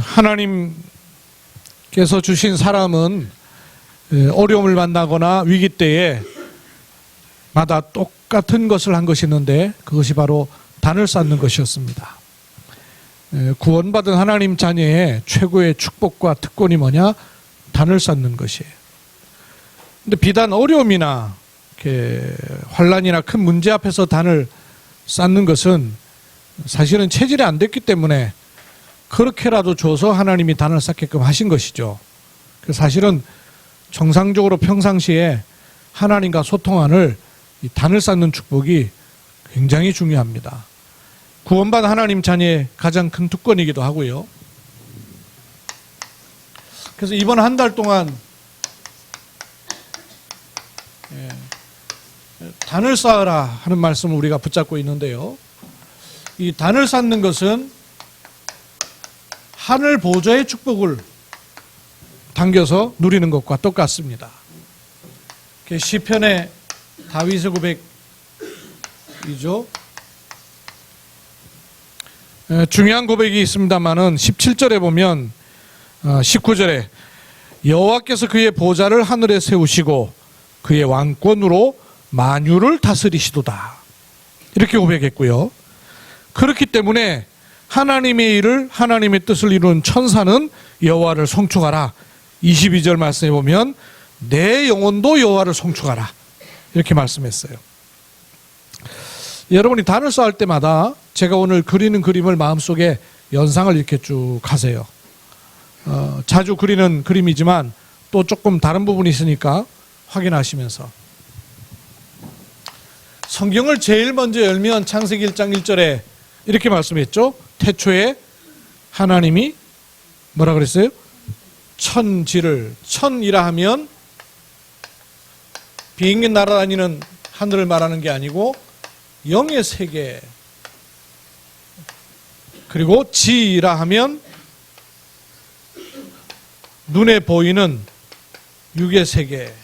하나님께서 주신 사람은 어려움을 만나거나 위기 때에 마다 똑같은 것을 한 것이 있는데 그것이 바로 단을 쌓는 것이었습니다. 구원받은 하나님 자녀의 최고의 축복과 특권이 뭐냐? 단을 쌓는 것이에요. 근데 비단 어려움이나 환난이나 큰 문제 앞에서 단을 쌓는 것은 사실은 체질이 안 됐기 때문에 그렇게라도 줘서 하나님이 단을 쌓게끔 하신 것이죠. 사실은 정상적으로 평상시에 하나님과 소통하는 이 단을 쌓는 축복이 굉장히 중요합니다. 구원받은 하나님 자녀의 가장 큰 특권이기도 하고요. 그래서 이번 한 달 동안 단을 쌓으라 하는 말씀을 우리가 붙잡고 있는데요. 이 단을 쌓는 것은 하늘 보좌의 축복을 당겨서 누리는 것과 똑같습니다. 시편의 다윗의 고백이죠. 중요한 고백이 있습니다만은 17절에 보면 19절에 여호와께서 그의 보좌를 하늘에 세우시고 그의 왕권으로 만유를 다스리시도다. 이렇게 고백했고요. 그렇기 때문에 하나님의 일을 하나님의 뜻을 이루는 천사는 여호와를 송축하라. 22절 말씀에 보면 내 영혼도 여호와를 송축하라. 이렇게 말씀했어요. 여러분이 단을 쌓을 때마다 제가 오늘 그리는 그림을 마음속에 연상을 이렇게 쭉 하세요. 자주 그리는 그림이지만 또 조금 다른 부분이 있으니까 확인하시면서 성경을 제일 먼저 열면 창세기 1장 1절에 이렇게 말씀했죠. 태초에 하나님이 뭐라 그랬어요? 천지를, 천이라 하면 비행기 날아다니는 하늘을 말하는 게 아니고 영의 세계, 그리고 지라 하면 눈에 보이는 육의 세계.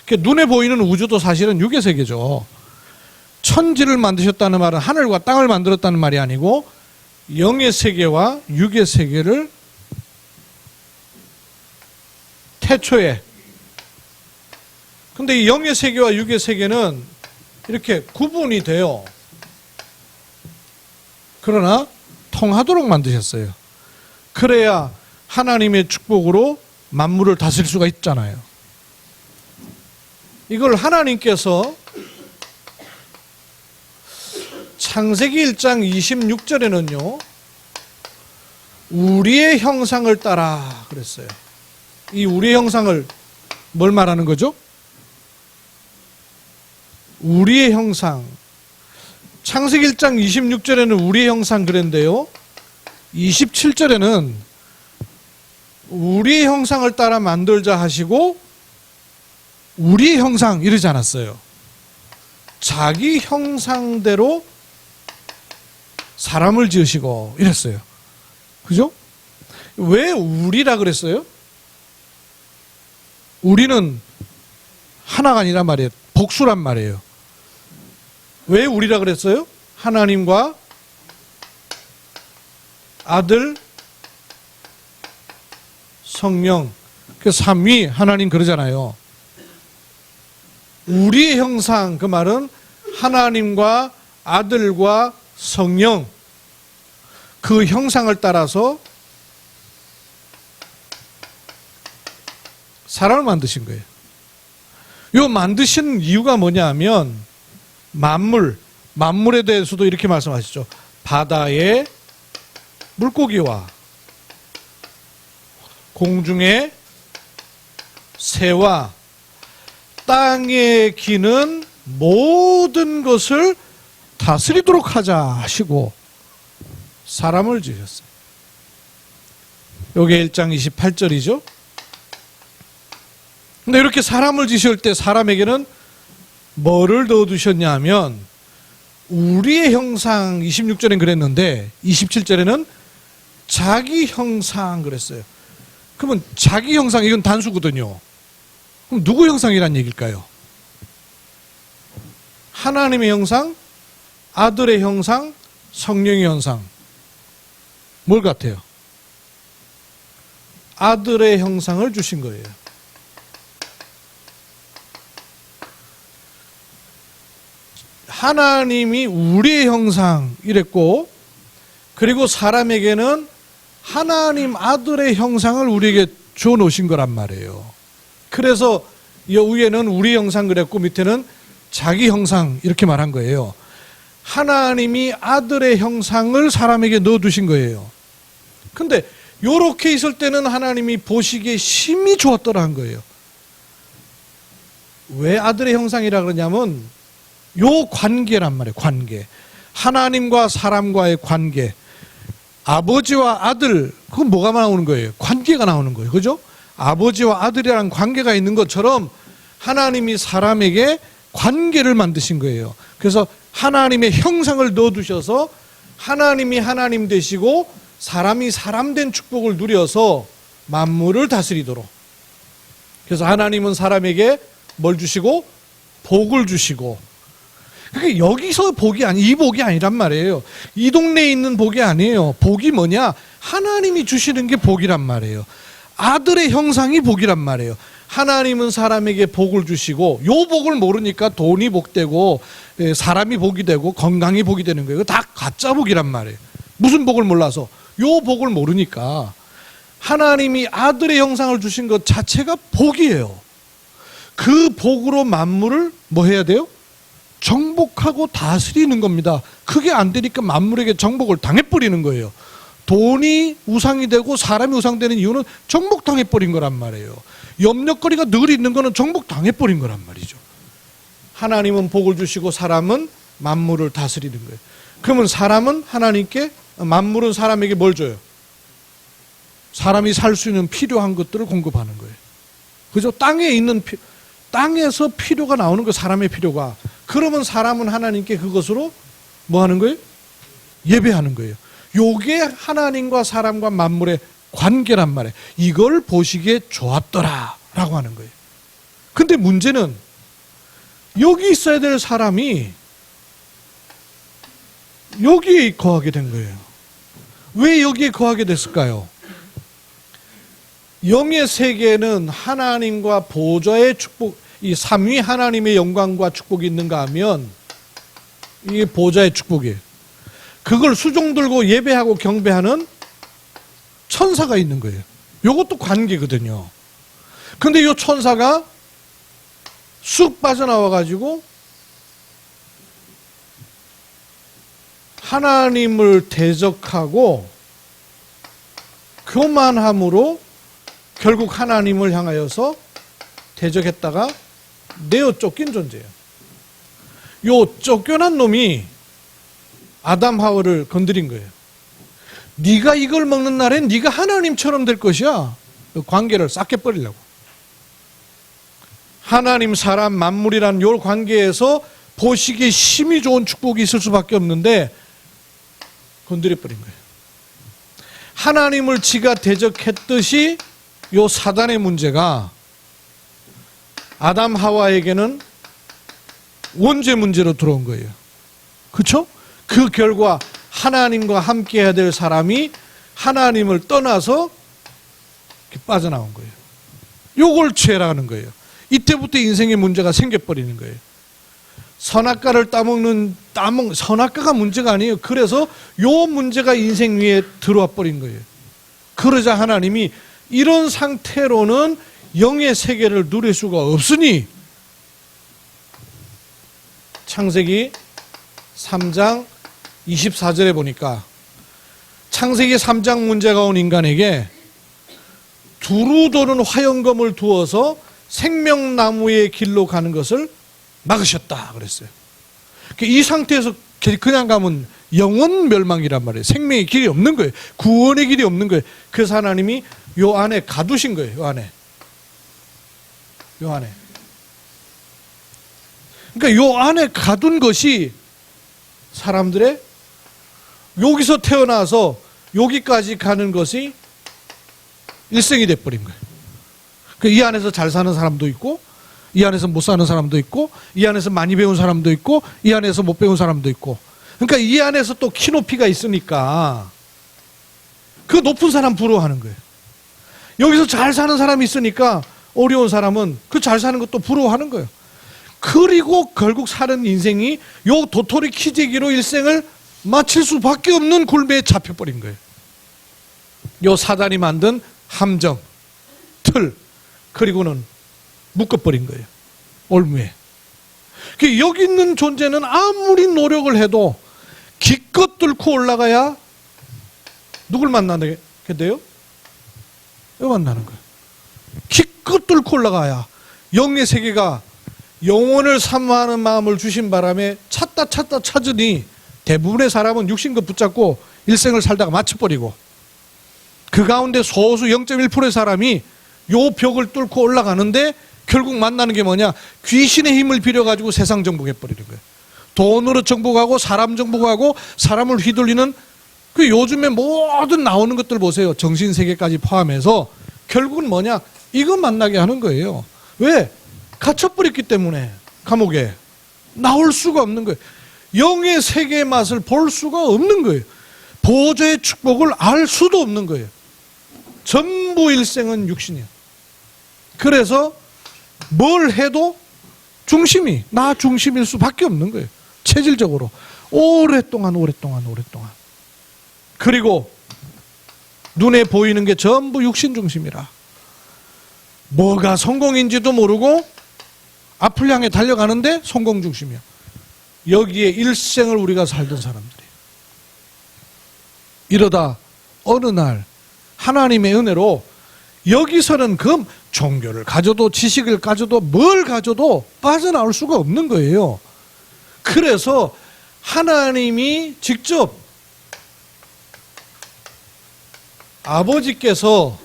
눈에 보이는 우주도 사실은 육의 세계죠. 천지를 만드셨다는 말은 하늘과 땅을 만들었다는 말이 아니고 영의 세계와 육의 세계를 태초에. 근데 이 영의 세계와 육의 세계는 이렇게 구분이 돼요. 그러나 통하도록 만드셨어요. 그래야 하나님의 축복으로 만물을 다스릴 수가 있잖아요. 이걸 하나님께서 창세기 1장 26절에는요, 우리의 형상을 따라 그랬어요. 이 우리의 형상을 뭘 말하는 거죠? 우리의 형상. 창세기 1장 26절에는 우리의 형상 그랬는데요, 27절에는 우리의 형상을 따라 만들자 하시고 우리의 형상 이러지 않았어요. 자기 형상대로 사람을 지으시고 이랬어요. 그죠? 왜 우리라 그랬어요? 우리는 하나가 아니란 말이에요. 복수란 말이에요. 왜 우리라 그랬어요? 하나님과 아들, 성령, 그 삼위 하나님 그러잖아요. 우리의 형상, 그 말은 하나님과 아들과 성령, 그 형상을 따라서 사람을 만드신 거예요. 이 만드신 이유가 뭐냐 하면 만물에 대해서도 이렇게 말씀하시죠. 바다의 물고기와 공중의 새와 땅에 기는 모든 것을 다스리도록 하자 하시고 사람을 지으셨어요. 여기 1장 28절이죠. 근데 이렇게 사람을 지으실 때 사람에게는 뭐를 넣어두셨냐 하면 우리의 형상, 26절엔 그랬는데 27절에는 자기 형상 그랬어요. 그러면 자기 형상, 이건 단수거든요. 그럼 누구 형상이란 얘기일까요? 하나님의 형상, 아들의 형상, 성령의 형상. 뭘 같아요? 아들의 형상을 주신 거예요. 하나님이 우리의 형상 이랬고, 그리고 사람에게는 하나님 아들의 형상을 우리에게 줘 놓으신 거란 말이에요. 그래서 이 위에는 우리 형상 그랬고 밑에는 자기 형상 이렇게 말한 거예요. 하나님이 아들의 형상을 사람에게 넣어두신 거예요. 근데 요렇게 있을 때는 하나님이 보시기에 심히 좋았더라 한 거예요. 왜 아들의 형상이라 그러냐면 요 관계란 말이에요. 관계. 하나님과 사람과의 관계. 아버지와 아들, 그건 뭐가 나오는 거예요? 관계가 나오는 거예요. 그죠? 아버지와 아들이라는 관계가 있는 것처럼 하나님이 사람에게 관계를 만드신 거예요. 그래서 하나님의 형상을 넣어두셔서 하나님이 하나님 되시고 사람이 사람 된 축복을 누려서 만물을 다스리도록. 그래서 하나님은 사람에게 뭘 주시고? 복을 주시고. 그러니까 여기서 복이 이 복이 아니란 말이에요. 이 동네에 있는 복이 아니에요. 복이 뭐냐? 하나님이 주시는 게 복이란 말이에요. 아들의 형상이 복이란 말이에요. 하나님은 사람에게 복을 주시고 요 복을 모르니까 돈이 복되고 사람이 복이 되고 건강이 복이 되는 거예요. 다 가짜 복이란 말이에요. 무슨 복을 몰라서 요 복을 모르니까 하나님이 아들의 형상을 주신 것 자체가 복이에요. 그 복으로 만물을 뭐 해야 돼요? 정복하고 다스리는 겁니다. 그게 안 되니까 만물에게 정복을 당해버리는 거예요. 돈이 우상이 되고 사람이 우상되는 이유는 정복당해버린 거란 말이에요. 염려거리가 늘 있는 거는 정복당해버린 거란 말이죠. 하나님은 복을 주시고 사람은 만물을 다스리는 거예요. 그러면 사람은 하나님께, 만물은 사람에게 뭘 줘요? 사람이 살 수 있는 필요한 것들을 공급하는 거예요. 그죠? 땅에 있는 땅에서 필요가 나오는 거예요. 사람의 필요가. 그러면 사람은 하나님께 그것으로 뭐 하는 거예요? 예배하는 거예요. 요게 하나님과 사람과 만물의 관계란 말이에요. 이걸 보시기에 좋았더라 라고 하는 거예요. 근데 문제는 여기 있어야 될 사람이 여기에 거하게 된 거예요. 왜 여기에 거하게 됐을까요? 영의 세계는 하나님과 보좌의 축복, 이 삼위 하나님의 영광과 축복이 있는가 하면 이게 보좌의 축복이에요. 그걸 수종 들고 예배하고 경배하는 천사가 있는 거예요. 이것도 관계거든요. 근데 이 천사가 쑥 빠져나와 가지고 하나님을 대적하고 교만함으로 결국 하나님을 향하여서 대적했다가 내어 쫓긴 존재예요. 요 쫓겨난 놈이 아담 하와를 건드린 거예요. 네가 이걸 먹는 날엔 네가 하나님처럼 될 것이야. 관계를 싹 깨버리려고. 하나님, 사람, 만물이라는 요 관계에서 보시기에 심히 좋은 축복이 있을 수밖에 없는데 건드려버린 거예요. 하나님을 지가 대적했듯이 요 사단의 문제가 아담 하와에게는 원죄 문제로 들어온 거예요. 그렇죠? 그 결과 하나님과 함께 해야 될 사람이 하나님을 떠나서 빠져나온 거예요. 요걸 죄라는 거예요. 이때부터 인생의 문제가 생겨버리는 거예요. 선악과를 선악과가 문제가 아니에요. 그래서 요 문제가 인생 위에 들어와 버린 거예요. 그러자 하나님이 이런 상태로는 영의 세계를 누릴 수가 없으니 창세기 3장 24절에 보니까 창세기 3장 문제가 온 인간에게 두루 도는 화영검을 두어서 생명나무의 길로 가는 것을 막으셨다 그랬어요. 이 상태에서 그냥 가면 영원 멸망이란 말이에요. 생명의 길이 없는 거예요. 구원의 길이 없는 거예요. 그래서 하나님이 요 안에 가두신 거예요. 요 안에. 그러니까 요 안에 가둔 것이 사람들의 여기서 태어나서 여기까지 가는 것이 일생이 돼버린 거예요. 이 안에서 잘 사는 사람도 있고, 이 안에서 못 사는 사람도 있고, 이 안에서 많이 배운 사람도 있고, 이 안에서 못 배운 사람도 있고. 그러니까 이 안에서 또 키높이가 있으니까 그 높은 사람 부러워하는 거예요. 여기서 잘 사는 사람이 있으니까 어려운 사람은 그 잘 사는 것도 부러워하는 거예요. 그리고 결국 사는 인생이 요 도토리 키재기로 일생을 마칠 수밖에 없는 굴매에 잡혀버린 거예요. 요 사단이 만든 함정, 틀, 그리고는 묶어버린 거예요. 올무에. 여기 있는 존재는 아무리 노력을 해도 기껏 뚫고 올라가야 누굴 만나게 돼요? 이거 만나는 거예요. 기껏 뚫고 올라가야 영의 세계가 영혼을 사모하는 마음을 주신 바람에 찾다 찾으니 대부분의 사람은 육신껏 붙잡고 일생을 살다가 마쳐버리고, 그 가운데 소수 0.1%의 사람이 요 벽을 뚫고 올라가는데 결국 만나는 게 뭐냐? 귀신의 힘을 빌어가지고 세상 정복해버리는 거예요. 돈으로 정복하고 사람 정복하고 사람을 휘둘리는 그 요즘에 모든 나오는 것들 보세요. 정신세계까지 포함해서 결국은 뭐냐? 이거 만나게 하는 거예요. 왜? 갇혀버렸기 때문에 감옥에 나올 수가 없는 거예요. 영의 세계의 맛을 볼 수가 없는 거예요. 보좌의 축복을 알 수도 없는 거예요. 전부 일생은 육신이에요. 그래서 뭘 해도 중심이 나 중심일 수밖에 없는 거예요. 체질적으로 오랫동안. 그리고 눈에 보이는 게 전부 육신 중심이라 뭐가 성공인지도 모르고 앞을 향해 달려가는데 성공 중심이야. 여기에 일생을 우리가 살던 사람들이에요. 이러다 어느 날 하나님의 은혜로 여기서는 그 종교를 가져도 지식을 가져도 뭘 가져도 빠져나올 수가 없는 거예요. 그래서 하나님이 직접 아버지께서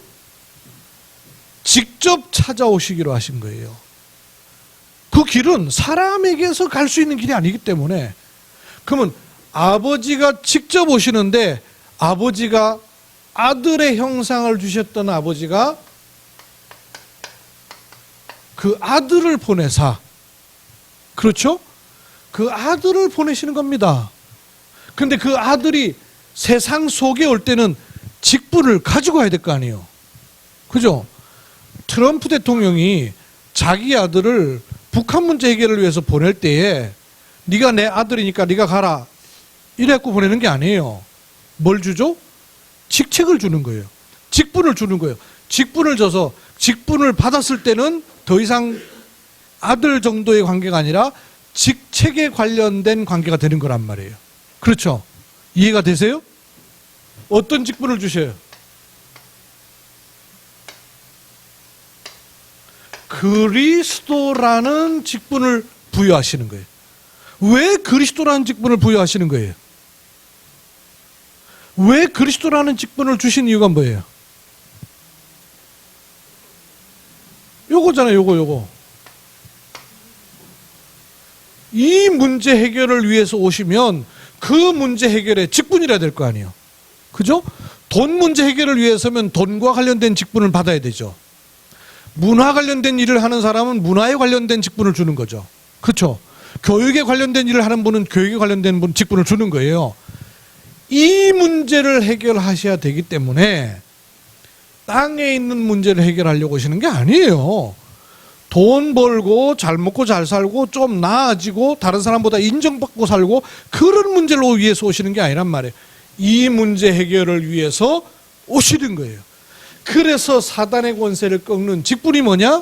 직접 찾아오시기로 하신 거예요. 그 길은 사람에게서 갈 수 있는 길이 아니기 때문에, 그러면 아버지가 직접 오시는데 아버지가 아들의 형상을 주셨던 아버지가 그 아들을 보내사, 그렇죠? 그 아들을 보내시는 겁니다. 근데 그 아들이 세상 속에 올 때는 직분을 가지고 가야 될 거 아니에요. 그죠? 트럼프 대통령이 자기 아들을 북한 문제 해결을 위해서 보낼 때에 네가 내 아들이니까 네가 가라 이래갖고 보내는 게 아니에요. 뭘 주죠? 직책을 주는 거예요. 직분을 주는 거예요. 직분을 줘서 직분을 받았을 때는 더 이상 아들 정도의 관계가 아니라 직책에 관련된 관계가 되는 거란 말이에요. 그렇죠? 이해가 되세요? 어떤 직분을 주셔요? 그리스도라는 직분을 부여하시는 거예요. 왜 그리스도라는 직분을 부여하시는 거예요? 왜 그리스도라는 직분을 주신 이유가 뭐예요? 요거잖아요. 요거. 이 문제 해결을 위해서 오시면 그 문제 해결의 직분이라 될 거 아니에요. 그죠? 돈 문제 해결을 위해서면 돈과 관련된 직분을 받아야 되죠. 문화 관련된 일을 하는 사람은 문화에 관련된 직분을 주는 거죠. 그렇죠? 교육에 관련된 일을 하는 분은 교육에 관련된 직분을 주는 거예요. 이 문제를 해결하셔야 되기 때문에 땅에 있는 문제를 해결하려고 오시는 게 아니에요. 돈 벌고 잘 먹고 잘 살고 좀 나아지고 다른 사람보다 인정받고 살고 그런 문제를 위해서 오시는 게 아니란 말이에요. 이 문제 해결을 위해서 오시는 거예요. 그래서 사단의 권세를 꺾는 직분이 뭐냐?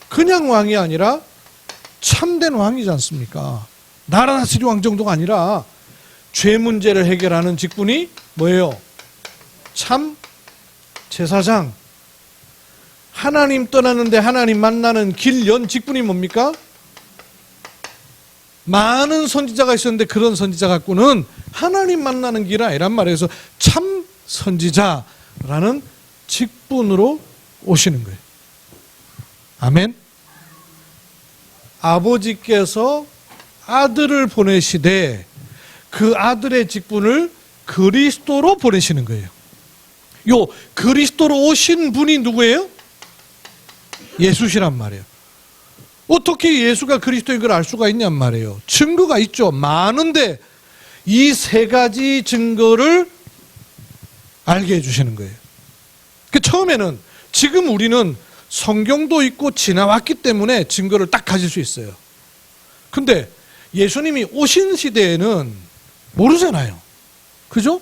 그냥 왕이 아니라 참된 왕이지 않습니까? 나라 다스리 왕 정도가 아니라 죄 문제를 해결하는 직분이 뭐예요? 참 제사장. 하나님 떠나는데 하나님 만나는 길 연 직분이 뭡니까? 많은 선지자가 있었는데 그런 선지자 갖고는 하나님 만나는 길이 아니란 말이에요. 그래서 참 선지자라는 직분으로 오시는 거예요. 아멘. 아버지께서 아들을 보내시되 그 아들의 직분을 그리스도로 보내시는 거예요. 요 그리스도로 오신 분이 누구예요? 예수시란 말이에요. 어떻게 예수가 그리스도인 걸 알 수가 있냔 말이에요. 증거가 있죠. 많은데 이 세 가지 증거를 알게 해주시는 거예요. 그 처음에는 지금 우리는 성경도 있고 지나왔기 때문에 증거를 딱 가질 수 있어요. 근데 예수님이 오신 시대에는 모르잖아요. 그죠?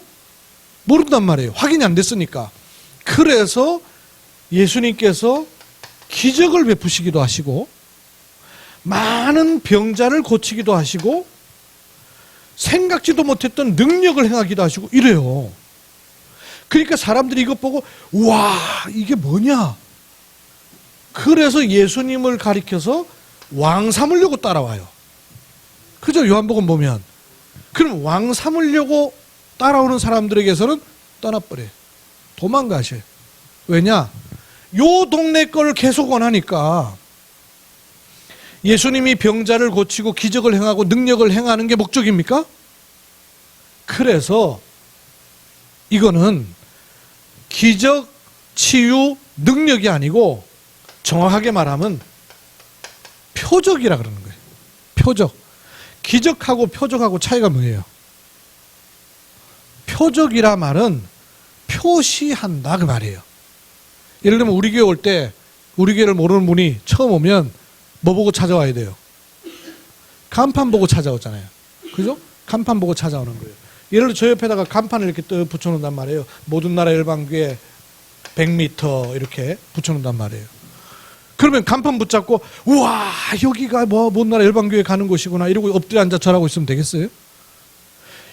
모른단 말이에요. 확인이 안 됐으니까. 그래서 예수님께서 기적을 베푸시기도 하시고 많은 병자를 고치기도 하시고 생각지도 못했던 능력을 행하기도 하시고 이래요. 그러니까 사람들이 이것 보고 우와 이게 뭐냐. 그래서 예수님을 가리켜서 왕 삼으려고 따라와요. 그죠? 요한복음 보면. 그럼 왕 삼으려고 따라오는 사람들에게서는 떠나버려요. 도망가셔요. 왜냐? 요 동네 걸 계속 원하니까. 예수님이 병자를 고치고 기적을 행하고 능력을 행하는 게 목적입니까? 그래서 이거는 기적, 치유, 능력이 아니고 정확하게 말하면 표적이라 그러는 거예요. 표적. 기적하고 표적하고 차이가 뭐예요? 표적이라 말은 표시한다 그 말이에요. 예를 들면 우리 교회 올 때 우리 교회를 모르는 분이 처음 오면 뭐 보고 찾아와야 돼요? 간판 보고 찾아오잖아요. 그죠? 간판 보고 찾아오는 거예요. 예를 들어 저 옆에다가 간판을 이렇게 또 붙여놓는단 말이에요. 모든 나라 열방교회 100m 이렇게 붙여놓는단 말이에요. 그러면 간판 붙잡고 우와 여기가 뭔 나라 열방교회 가는 곳이구나 이러고 엎드려 앉아 절하고 있으면 되겠어요?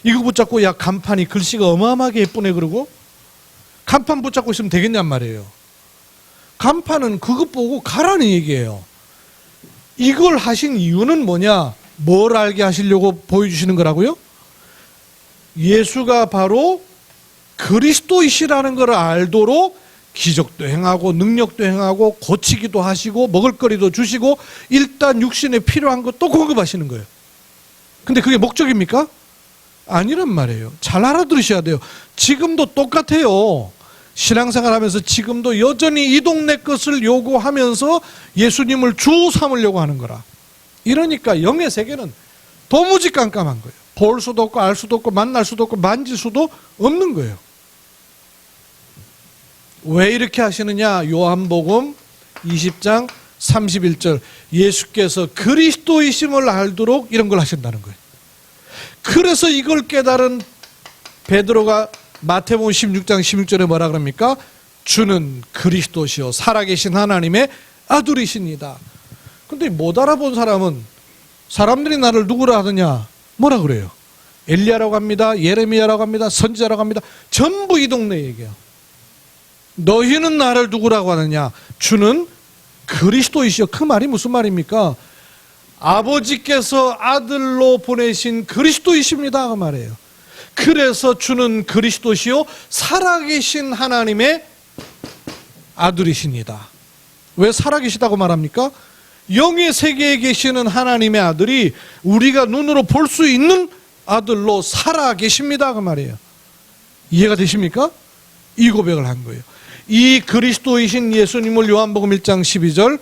이거 붙잡고 야 간판이 글씨가 어마어마하게 예쁘네 그러고 간판 붙잡고 있으면 되겠냔 말이에요. 간판은 그것 보고 가라는 얘기예요. 이걸 하신 이유는 뭐냐? 뭘 알게 하시려고 보여주시는 거라고요? 예수가 바로 그리스도이시라는 걸 알도록 기적도 행하고 능력도 행하고 고치기도 하시고 먹을거리도 주시고 일단 육신에 필요한 것도 공급하시는 거예요. 근데 그게 목적입니까? 아니란 말이에요. 잘 알아들으셔야 돼요. 지금도 똑같아요. 신앙생활 하면서 지금도 여전히 이 동네 것을 요구하면서 예수님을 주 삼으려고 하는 거라. 이러니까 영의 세계는 도무지 깜깜한 거예요. 볼 수도 없고 알 수도 없고 만날 수도 없고 만질 수도 없는 거예요. 왜 이렇게 하시느냐? 요한복음 20장 31절 예수께서 그리스도이심을 알도록 이런 걸 하신다는 거예요. 그래서 이걸 깨달은 베드로가 마태복음 16장 16절에 뭐라 그럽니까? 주는 그리스도시요 살아계신 하나님의 아들이십니다. 근데 못 알아본 사람은 사람들이 나를 누구라 하느냐? 뭐라 그래요? 엘리야라고 합니다. 예레미야라고 합니다. 선지자라고 합니다. 전부 이 동네 얘기예요. 너희는 나를 누구라고 하느냐? 주는 그리스도이시여. 그 말이 무슨 말입니까? 아버지께서 아들로 보내신 그리스도이십니다 그 말이에요. 그래서 주는 그리스도시요 살아계신 하나님의 아들이십니다. 왜 살아계시다고 말합니까? 영의 세계에 계시는 하나님의 아들이 우리가 눈으로 볼 수 있는 아들로 살아계십니다 그 말이에요. 이해가 되십니까? 이 고백을 한 거예요. 이 그리스도이신 예수님을 요한복음 1장 12절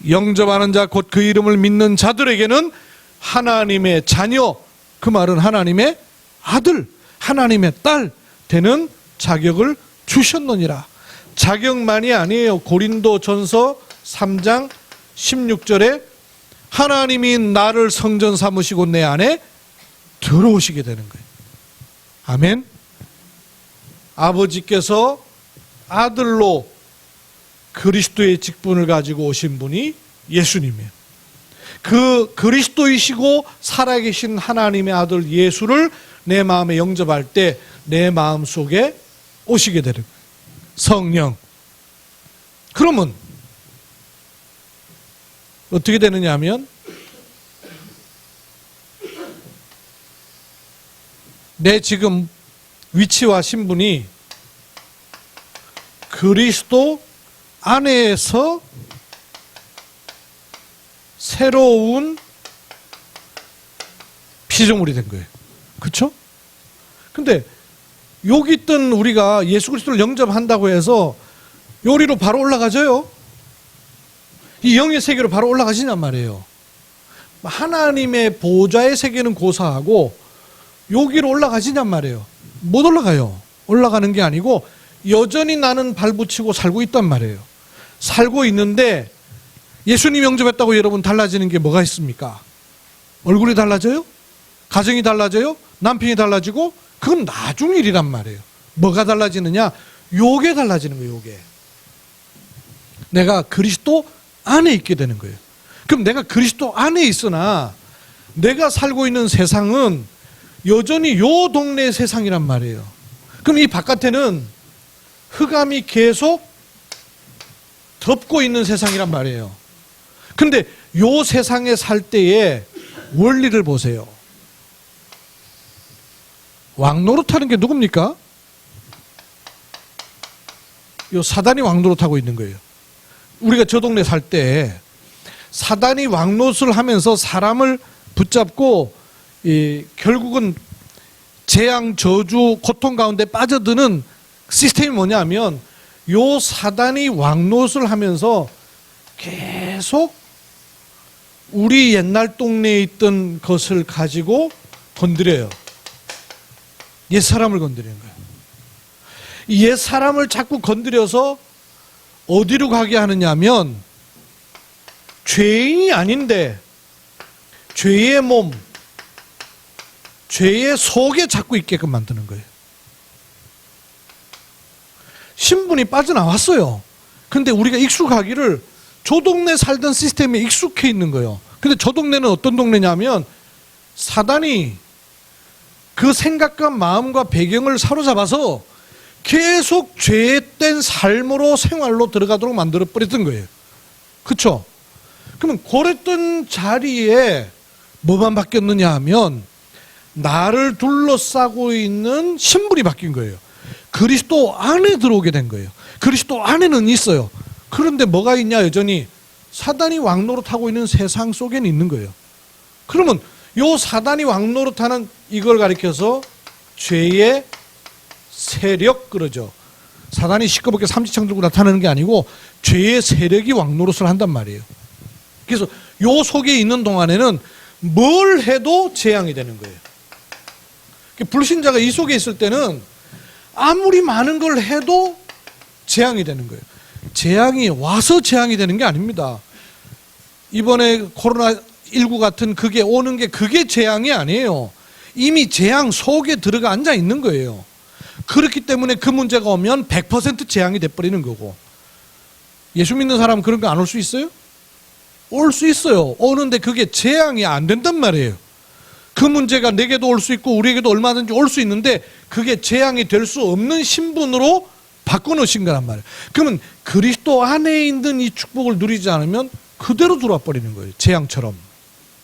영접하는 자 곧 그 이름을 믿는 자들에게는 하나님의 자녀, 그 말은 하나님의 아들, 하나님의 딸 되는 자격을 주셨느니라. 자격만이 아니에요. 고린도전서 3장 16절에 하나님이 나를 성전 삼으시고 내 안에 들어오시게 되는 거예요. 아멘. 아버지께서 아들로 그리스도의 직분을 가지고 오신 분이 예수님이에요. 그 그리스도이시고 살아계신 하나님의 아들 예수를 내 마음에 영접할 때 내 마음 속에 오시게 되는 거예요. 성령. 그러면 어떻게 되느냐 하면 내 지금 위치와 신분이 그리스도 안에서 새로운 피조물이 된 거예요. 그렇죠? 근데 여기 있던 우리가 예수 그리스도를 영접한다고 해서 요리로 바로 올라가져요? 이 영의 세계로 바로 올라가시냔 말이에요. 하나님의 보좌의 세계는 고사하고 여기로 올라가시냔 말이에요. 못 올라가요. 올라가는 게 아니고 여전히 나는 발붙이고 살고 있단 말이에요. 살고 있는데 예수님 영접했다고 여러분 달라지는 게 뭐가 있습니까? 얼굴이 달라져요? 가정이 달라져요? 남편이 달라지고? 그건 나중 일이란 말이에요. 뭐가 달라지느냐? 요게 달라지는 거예요. 요게. 내가 그리스도 안에 있게 되는 거예요. 그럼 내가 그리스도 안에 있으나 내가 살고 있는 세상은 여전히 요 동네의 세상이란 말이에요. 그럼 이 바깥에는 흑암이 계속 덮고 있는 세상이란 말이에요. 근데 요 세상에 살 때의 원리를 보세요. 왕노릇하는 게 누굽니까? 요 사단이 왕노릇하고 있는 거예요. 우리가 저 동네 살 때 사단이 왕노릇을 하면서 사람을 붙잡고 결국은 재앙, 저주, 고통 가운데 빠져드는 시스템이 뭐냐면 요 사단이 왕노릇을 하면서 계속 우리 옛날 동네에 있던 것을 가지고 건드려요. 옛사람을 건드리는 거예요. 옛사람을 자꾸 건드려서 어디로 가게 하느냐 하면 죄인이 아닌데 죄의 몸, 죄의 속에 자꾸 있게끔 만드는 거예요. 신분이 빠져나왔어요. 근데 우리가 익숙하기를 저 동네 살던 시스템에 익숙해 있는 거예요. 근데 저 동네는 어떤 동네냐면 사단이 그 생각과 마음과 배경을 사로잡아서 계속 죄된 삶으로 생활로 들어가도록 만들어버렸던 거예요. 그렇죠? 그러면 그랬던 자리에 뭐만 바뀌었느냐 하면 나를 둘러싸고 있는 신분이 바뀐 거예요. 그리스도 안에 들어오게 된 거예요. 그리스도 안에는 있어요. 그런데 뭐가 있냐? 여전히 사단이 왕노릇하고 있는 세상 속에는 있는 거예요. 그러면 요 사단이 왕노릇하는 이걸 가리켜서 죄의 세력 그러죠. 사단이 시커멓게 삼지창 들고 나타나는 게 아니고 죄의 세력이 왕노릇을 한단 말이에요. 그래서 요 속에 있는 동안에는 뭘 해도 재앙이 되는 거예요. 불신자가 이 속에 있을 때는 아무리 많은 걸 해도 재앙이 되는 거예요. 재앙이 와서 재앙이 되는 게 아닙니다. 이번에 코로나19 같은 그게 오는 게 그게 재앙이 아니에요. 이미 재앙 속에 들어가 앉아 있는 거예요. 그렇기 때문에 그 문제가 오면 100% 재앙이 돼버리는 거고. 예수 믿는 사람은 그런 거 안 올 수 있어요? 올 수 있어요. 오는데 그게 재앙이 안 된단 말이에요. 그 문제가 내게도 올 수 있고 우리에게도 얼마든지 올 수 있는데 그게 재앙이 될 수 없는 신분으로 바꿔놓으신 거란 말이에요. 그러면 그리스도 안에 있는 이 축복을 누리지 않으면 그대로 들어와 버리는 거예요. 재앙처럼.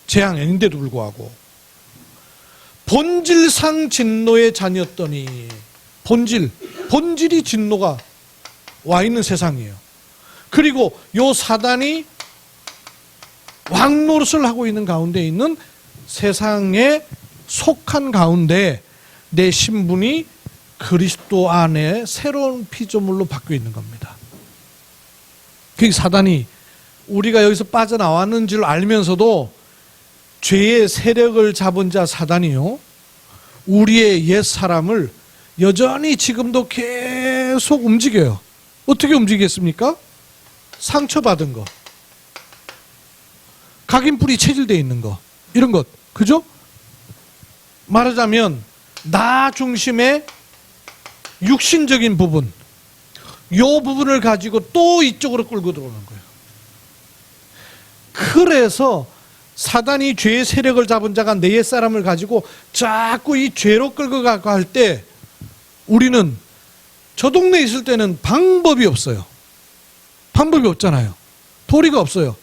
재앙이 아닌데도 불구하고. 본질상 진노의 자녀였더니 본질이 진노가 와 있는 세상이에요. 그리고 요 사단이 왕노릇을 하고 있는 가운데 있는 세상에 속한 가운데 내 신분이 그리스도 안에 새로운 피조물로 바뀌어 있는 겁니다. 그 사단이 우리가 여기서 빠져나왔는 줄 알면서도 죄의 세력을 잡은 자 사단이요, 우리의 옛 사람을 여전히 지금도 계속 움직여요. 어떻게 움직이겠습니까? 상처받은 거, 각인뿔이 체질되어 있는 거, 이런 것, 그죠? 말하자면 나 중심의 육신적인 부분, 요 부분을 가지고 또 이쪽으로 끌고 들어오는 거예요. 그래서 사단이 죄의 세력을 잡은 자가 내 옛사람을 가지고 자꾸 이 죄로 끌고 가고 할 때 우리는 저 동네에 있을 때는 방법이 없어요. 방법이 없잖아요. 도리가 없어요.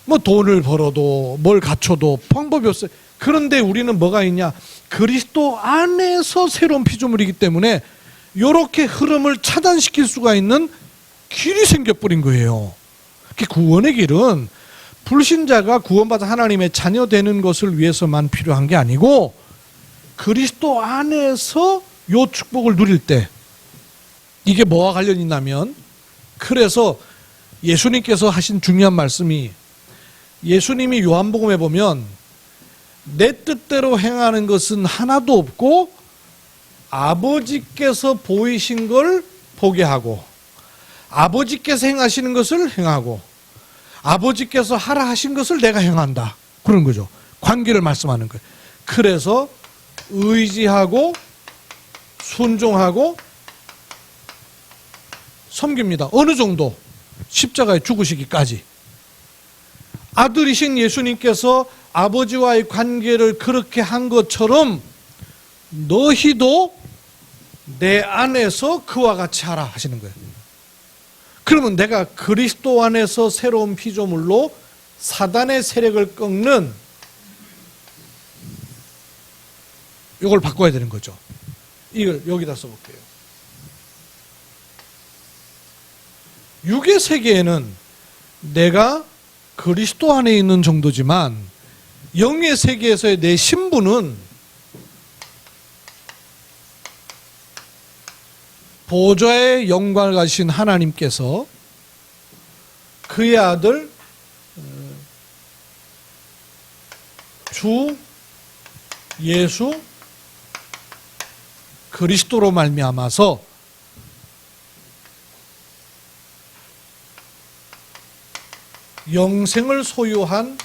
뭐 돈을 벌어도 뭘 갖춰도 방법이 없어요. 그런데 우리는 뭐가 있냐? 그리스도 안에서 새로운 피조물이기 때문에 이렇게 흐름을 차단시킬 수가 있는 길이 생겨버린 거예요. 구원의 길은 불신자가 구원받아 하나님의 자녀 되는 것을 위해서만 필요한 게 아니고 그리스도 안에서 요 축복을 누릴 때, 이게 뭐와 관련이 있냐면, 그래서 예수님께서 하신 중요한 말씀이, 예수님이 요한복음에 보면 내 뜻대로 행하는 것은 하나도 없고 아버지께서 보이신 걸 보게 하고 아버지께서 행하시는 것을 행하고 아버지께서 하라 하신 것을 내가 행한다. 그런 거죠. 관계를 말씀하는 거예요. 그래서 의지하고 순종하고 섬깁니다. 어느 정도? 십자가에 죽으시기까지. 아들이신 예수님께서 아버지와의 관계를 그렇게 한 것처럼 너희도 내 안에서 그와 같이 하라 하시는 거예요. 그러면 내가 그리스도 안에서 새로운 피조물로 사단의 세력을 꺾는 이걸 바꿔야 되는 거죠. 이걸 여기다 써볼게요. 육의 세계에는 내가 그리스도 안에 있는 정도지만 영의 세계에서의 내 신분은 보좌의 영광을 가지신 하나님께서 그의 아들 주 예수 그리스도로 말미암아서 영생을 소유한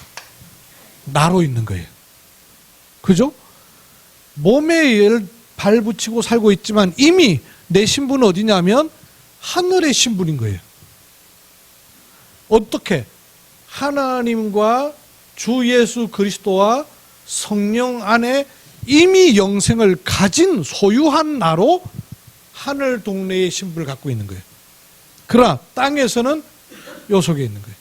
나로 있는 거예요. 그죠? 몸에 발 붙이고 살고 있지만 이미 내 신분은 어디냐면 하늘의 신분인 거예요. 어떻게? 하나님과 주 예수 그리스도와 성령 안에 이미 영생을 가진 소유한 나로 하늘 동네의 신분을 갖고 있는 거예요. 그러나 땅에서는 요 속에 있는 거예요.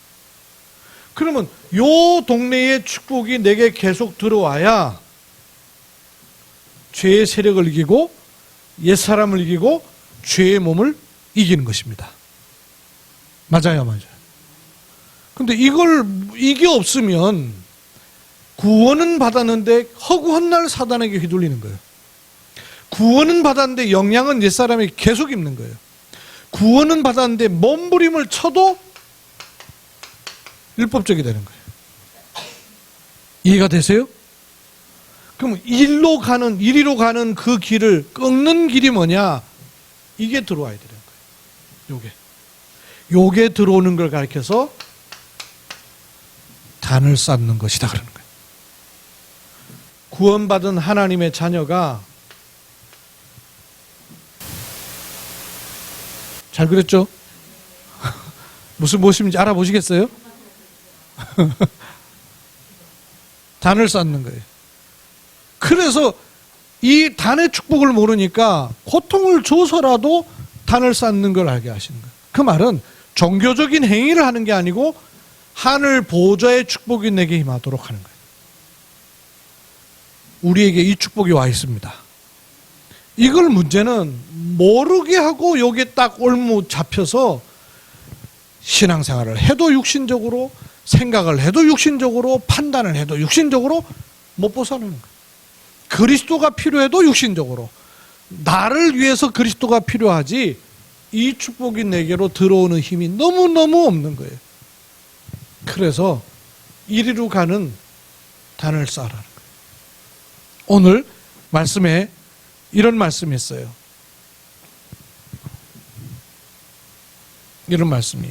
그러면 요 동네의 축복이 내게 계속 들어와야 죄의 세력을 이기고 옛사람을 이기고 죄의 몸을 이기는 것입니다. 맞아요, 맞아요. 근데 이게 없으면 구원은 받았는데 허구한 날 사단에게 휘둘리는 거예요. 구원은 받았는데 영향은 옛사람에게 계속 입는 거예요. 구원은 받았는데 몸부림을 쳐도 율법적이 되는 거예요. 이해가 되세요? 그럼 이리로 가는 그 길을 꺾는 길이 뭐냐? 이게 들어와야 되는 거예요. 요게 들어오는 걸 가르쳐서 단을 쌓는 것이다 그러는 거예요. 구원받은 하나님의 자녀가 잘 그랬죠? 무슨 모습인지 알아보시겠어요? 단을 쌓는 거예요. 그래서 이 단의 축복을 모르니까 고통을 줘서라도 단을 쌓는 걸 알게 하시는 거예요. 그 말은 종교적인 행위를 하는 게 아니고 하늘 보좌의 축복이 내게 임하도록 하는 거예요. 우리에게 이 축복이 와 있습니다. 이걸 문제는 모르게 하고 여기에 딱 올무 잡혀서 신앙생활을 해도 육신적으로 생각을 해도 육신적으로 판단을 해도 육신적으로 못 벗어나는 거예요. 그리스도가 필요해도 육신적으로 나를 위해서 그리스도가 필요하지 이 축복이 내게로 들어오는 힘이 너무너무 없는 거예요. 그래서 이리로 가는 단을 쌓으라는 거예요. 오늘 말씀에 이런 말씀이 있어요. 이런 말씀이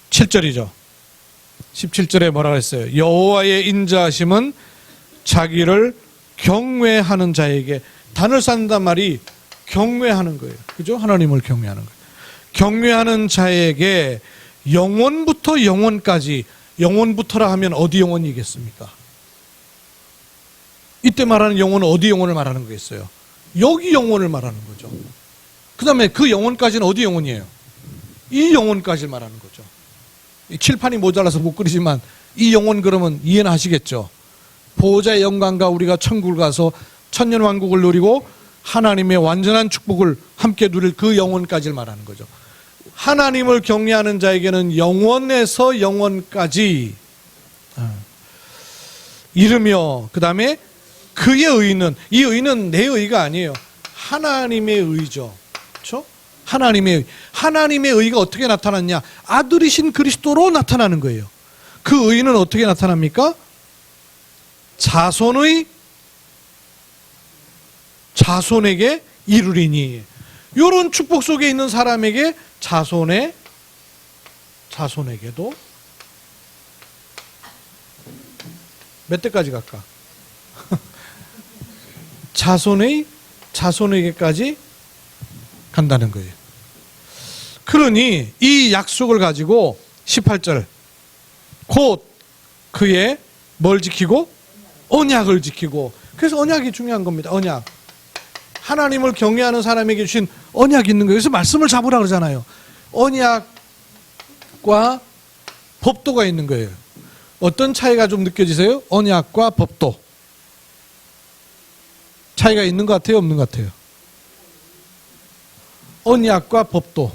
17절이죠. 17절에 뭐라고 했어요? 여호와의 인자하심은 자기를 경외하는 자에게 단을 쌓는단 말이 경외하는 거예요. 그죠? 하나님을 경외하는 거예요. 경외하는 자에게 영원부터 영원까지, 영원부터라 하면 어디 영원이겠습니까? 이때 말하는 영혼은 어디 영혼을 말하는 거겠어요? 여기 영혼을 말하는 거죠. 그 다음에 그 영혼까지는 어디 영혼이에요? 이 영혼까지 말하는 거죠. 칠판이 모자라서 못 그리지만 이 영혼 그러면 이해는 하시겠죠? 보호자의 영광과 우리가 천국을 가서 천년왕국을 누리고 하나님의 완전한 축복을 함께 누릴 그 영혼까지를 말하는 거죠. 하나님을 경외하는 자에게는 영원에서 영원까지 이르며 그 다음에 그의 의는, 이 의는 내 의가 아니에요. 하나님의 의죠. 그렇죠? 하나님의 의가 어떻게 나타났냐? 아들이신 그리스도로 나타나는 거예요. 그 의는 어떻게 나타납니까? 자손에게 이르리니. 이런 축복 속에 있는 사람에게 자손에게도 몇 대까지 갈까? 자손에게까지 간다는 거예요. 그러니 이 약속을 가지고 18절 곧 그의 뭘 지키고? 언약을 지키고. 그래서 언약이 중요한 겁니다. 언약. 하나님을 경외하는 사람에게 주신 언약이 있는 거예요. 그래서 말씀을 잡으라 그러잖아요. 언약과 법도가 있는 거예요. 어떤 차이가 좀 느껴지세요? 언약과 법도. 차이가 있는 것 같아요? 없는 것 같아요? 언약과 법도.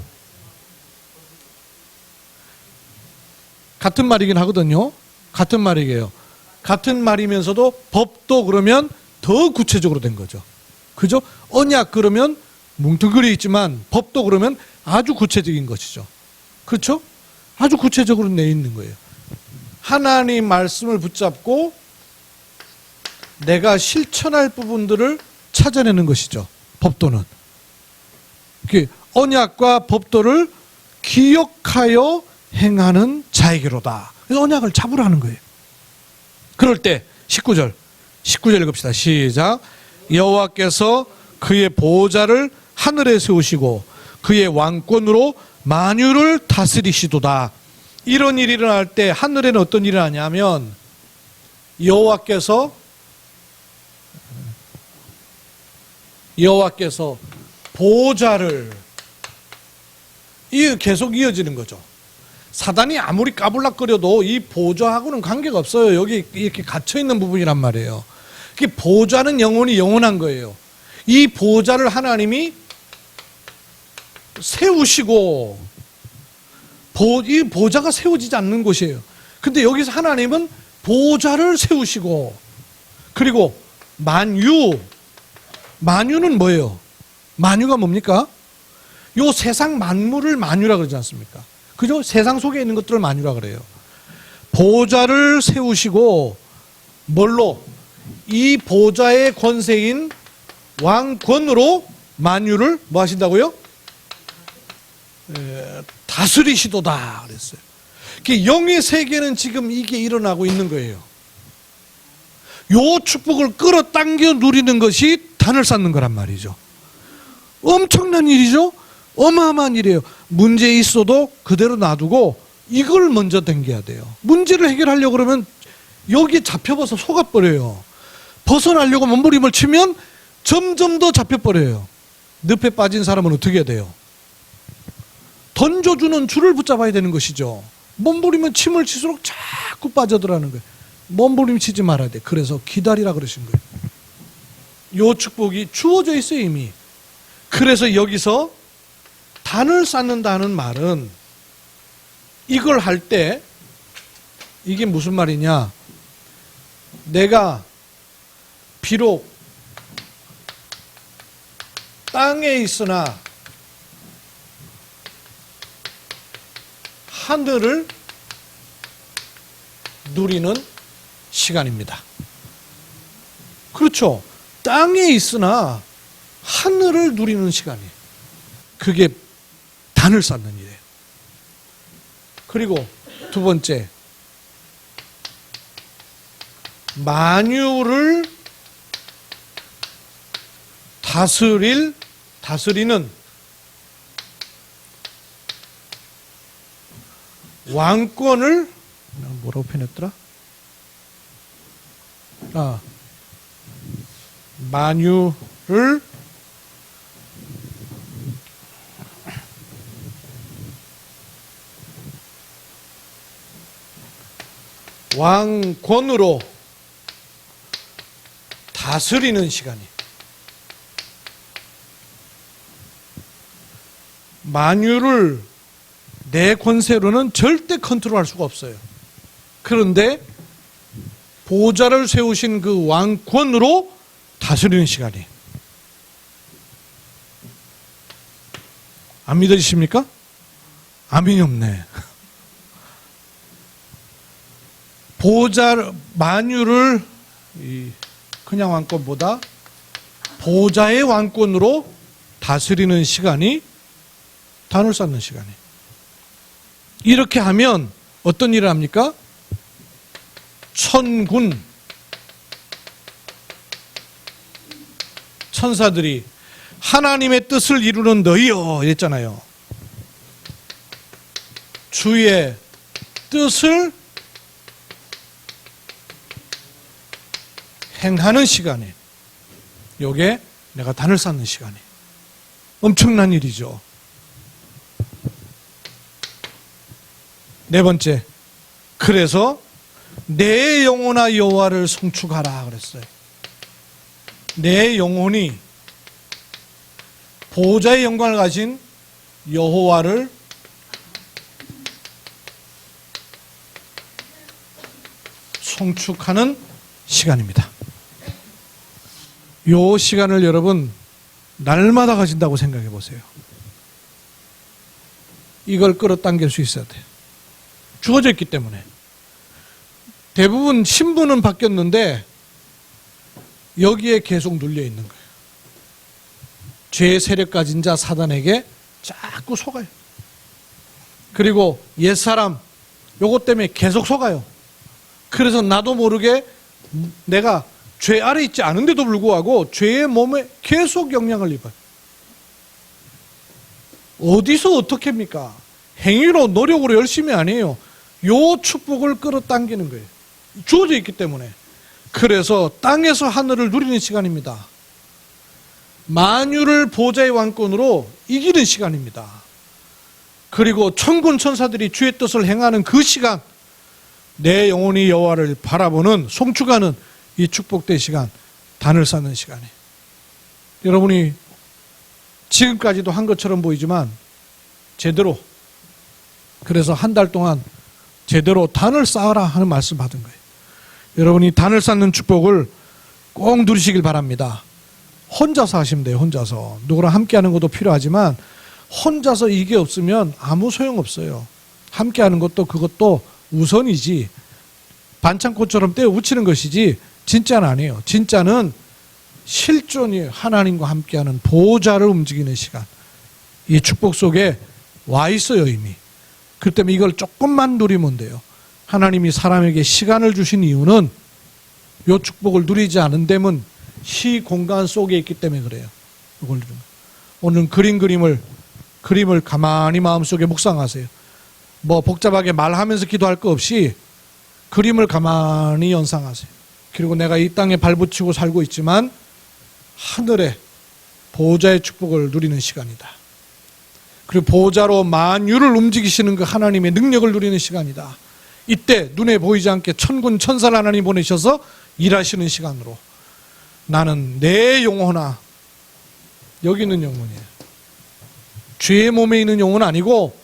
같은 말이긴 하거든요. 같은 말이에요. 같은 말이면서도 법도 그러면 더 구체적으로 된 거죠. 그죠? 언약 그러면 뭉뚱그려 있지만 법도 그러면 아주 구체적인 것이죠. 그렇죠? 아주 구체적으로 내 있는 거예요. 하나님 말씀을 붙잡고 내가 실천할 부분들을 찾아내는 것이죠. 법도는. 언약과 법도를 기억하여 행하는 자에게로다. 그래서 언약을 잡으라는 거예요. 그럴 때 19절 읽읍시다. 시작. 여호와께서 그의 보호자를 하늘에 세우시고 그의 왕권으로 만유를 다스리시도다. 이런 일이 일어날 때 하늘에는 어떤 일이 일어나냐면 여호와께서 보호자를 계속 이어지는 거죠. 사단이 아무리 까불락거려도 이 보호자하고는 관계가 없어요. 여기 이렇게 갇혀있는 부분이란 말이에요. 보호자는 영원히 영원한 거예요. 이 보호자를 하나님이 세우시고 이 보호자가 세워지지 않는 곳이에요. 근데 여기서 하나님은 보호자를 세우시고 그리고 만유는 뭐예요? 만유가 뭡니까? 요 세상 만물을 만유라 그러지 않습니까? 그죠? 세상 속에 있는 것들을 만유라 그래요. 보호자를 세우시고 뭘로? 이 보호자의 권세인 왕권으로 만유를 뭐 하신다고요? 다스리시도다 그랬어요. 영의 세계는 지금 이게 일어나고 있는 거예요. 요 축복을 끌어당겨 누리는 것이 단을 쌓는 거란 말이죠. 엄청난 일이죠. 어마어마한 일이에요. 문제 있어도 그대로 놔두고 이걸 먼저 당겨야 돼요. 문제를 해결하려고 그러면 여기 잡혀버서 속아버려요. 벗어나려고 몸부림을 치면 점점 더 잡혀버려요. 늪에 빠진 사람은 어떻게 해야 돼요? 던져주는 줄을 붙잡아야 되는 것이죠. 몸부림은 침을 칠수록 자꾸 빠져들어가는 거예요. 몸부림 치지 말아야 돼. 그래서 기다리라 그러신 거예요. 요 축복이 주어져 있어요 이미. 그래서 여기서 단을 쌓는다는 말은 이걸 할 때 이게 무슨 말이냐? 내가 비록 땅에 있으나 하늘을 누리는 시간입니다. 그렇죠. 땅에 있으나 하늘을 누리는 시간이에요. 그게 단을 쌓는 일이에요. 그리고 두 번째, 만유를 다스리는 왕권을 뭐라고 표현했더라? 만유를 왕권으로 다스리는 시간이. 만유를 내 권세로는 절대 컨트롤할 수가 없어요. 그런데 보호자를 세우신 그 왕권으로 다스리는 시간이. 안 믿어지십니까? 아멘이 없네. 만유를 그냥 왕권보다 보좌의 왕권으로 다스리는 시간이 단을 쌓는 시간이. 이렇게 하면 어떤 일을 합니까? 천군 천사들이 하나님의 뜻을 이루는 너희여 이랬잖아요. 주의 뜻을 행하는 시간에, 요게 내가 단을 쌓는 시간에 엄청난 일이죠. 네 번째, 그래서 내 영혼아 여호와를 송축하라 그랬어요. 내 영혼이 보호자의 영광을 가진 여호와를 송축하는 시간입니다. 이 시간을 여러분 날마다 가진다고 생각해 보세요. 이걸 끌어당길 수 있어야 돼요. 주어져 있기 때문에. 대부분 신분은 바뀌었는데 여기에 계속 눌려 있는 거예요. 죄의 세력 가진 자 사단에게 자꾸 속아요. 그리고 옛사람 요것 때문에 계속 속아요. 그래서 나도 모르게 내가 죄 아래 있지 않은데도 불구하고 죄의 몸에 계속 영향을 입어요. 어디서 어떻게 합니까? 행위로 노력으로 열심히 아니에요. 요 축복을 끌어당기는 거예요. 주어져 있기 때문에. 그래서 땅에서 하늘을 누리는 시간입니다. 만유를 보좌의 왕권으로 이기는 시간입니다. 그리고 천군 천사들이 주의 뜻을 행하는 그 시간, 내 영혼이 여호와를 바라보는 송축하는 이 축복된 시간, 단을 쌓는 시간에 여러분이 지금까지도 한 것처럼 보이지만 제대로, 그래서 한 달 동안 제대로 단을 쌓아라 하는 말씀 받은 거예요. 여러분이 단을 쌓는 축복을 꼭 누리시길 바랍니다. 혼자서 하시면 돼요. 혼자서. 누구랑 함께 하는 것도 필요하지만 혼자서 이게 없으면 아무 소용없어요. 함께 하는 것도 그것도 우선이지, 반창고처럼 떼어 붙이는 것이지 진짜는 아니에요. 진짜는 실존이 하나님과 함께하는 보호자를 움직이는 시간, 이 축복 속에 와 있어요 이미. 그렇기 때문에 이걸 조금만 누리면 돼요. 하나님이 사람에게 시간을 주신 이유는 이 축복을 누리지 않은 데면 시 공간 속에 있기 때문에 그래요. 이걸 누리면. 오늘 그림을 가만히 마음속에 묵상하세요. 뭐 복잡하게 말하면서 기도할 거 없이 그림을 가만히 연상하세요. 그리고 내가 이 땅에 발붙이고 살고 있지만 하늘의 보호자의 축복을 누리는 시간이다. 그리고 보호자로 만유를 움직이시는 그 하나님의 능력을 누리는 시간이다. 이때 눈에 보이지 않게 천군 천사를 하나님 보내셔서 일하시는 시간으로 나는 내 영혼아, 여기 있는 영혼이에요. 죄의 몸에 있는 영혼은 아니고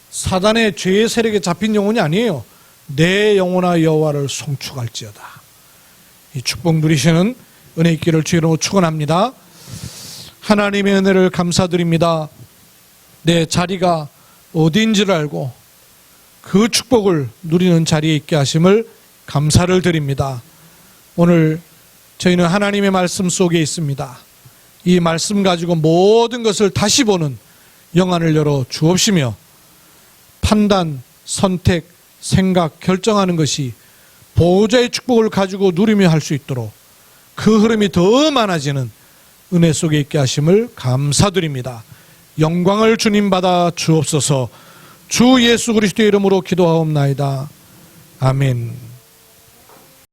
사단의 죄의 세력에 잡힌 영혼이 아니에요. 내 영혼아 여호와를 송축할지어다. 이 축복 누리시는 은혜 있기를 주의 이름으로 축원합니다. 하나님의 은혜를 감사드립니다. 내 자리가 어디인지를 알고 그 축복을 누리는 자리에 있게 하심을 감사를 드립니다. 오늘 저희는 하나님의 말씀 속에 있습니다. 이 말씀 가지고 모든 것을 다시 보는 영안을 열어 주옵시며 판단, 선택, 생각, 결정하는 것이 보호자의 축복을 가지고 누리며 할 수 있도록 그 흐름이 더 많아지는 은혜 속에 있게 하심을 감사드립니다. 영광을 주님 받아 주옵소서. 주 예수 그리스도의 이름으로 기도하옵나이다. 아멘.